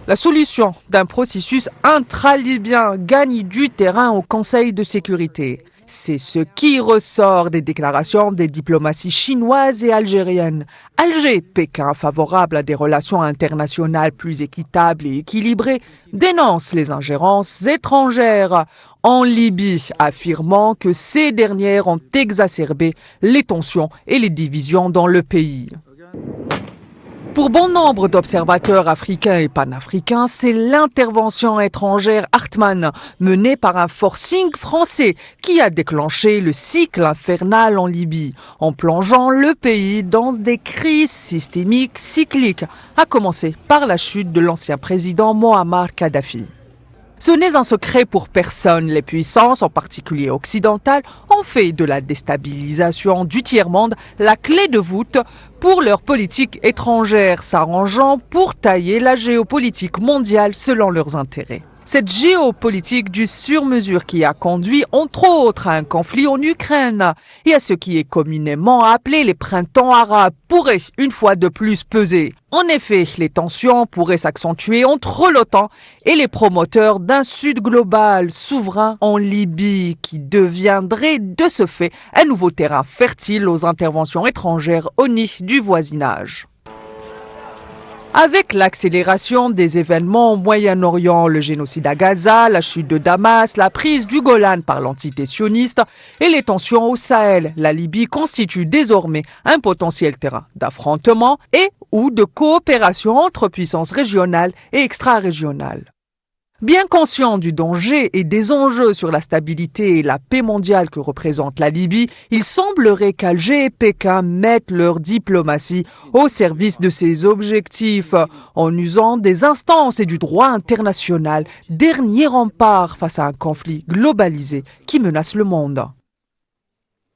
La solution d'un processus intra-libyen gagne du terrain au Conseil de sécurité. C'est ce qui ressort des déclarations des diplomaties chinoises et algériennes. Alger, Pékin, favorable à des relations internationales plus équitables et équilibrées, dénonce les ingérences étrangères en Libye, affirmant que ces dernières ont exacerbé les tensions et les divisions dans le pays. Pour bon nombre d'observateurs africains et panafricains, c'est l'intervention étrangère Hartmann, menée par un forcing français, qui a déclenché le cycle infernal en Libye, en plongeant le pays dans des crises systémiques cycliques, à commencer par la chute de l'ancien président Moammar Kadhafi. Ce n'est un secret pour personne. Les puissances, en particulier occidentales, ont fait de la déstabilisation du tiers-monde la clé de voûte pour leur politique étrangère, s'arrangeant pour tailler la géopolitique mondiale selon leurs intérêts. Cette géopolitique du sur-mesure qui a conduit, entre autres, à un conflit en Ukraine et à ce qui est communément appelé les printemps arabes pourrait une fois de plus peser. En effet, les tensions pourraient s'accentuer entre l'OTAN et les promoteurs d'un Sud global souverain en Libye qui deviendrait de ce fait un nouveau terrain fertile aux interventions étrangères au nid du voisinage. Avec l'accélération des événements au Moyen-Orient, le génocide à Gaza, la chute de Damas, la prise du Golan par l'entité sioniste et les tensions au Sahel, la Libye constitue désormais un potentiel terrain d'affrontement et ou de coopération entre puissances régionales et extra-régionales. Bien conscient du danger et des enjeux sur la stabilité et la paix mondiale que représente la Libye, il semblerait qu'Alger et Pékin mettent leur diplomatie au service de ces objectifs, en usant des instances et du droit international, dernier rempart face à un conflit globalisé qui menace le monde.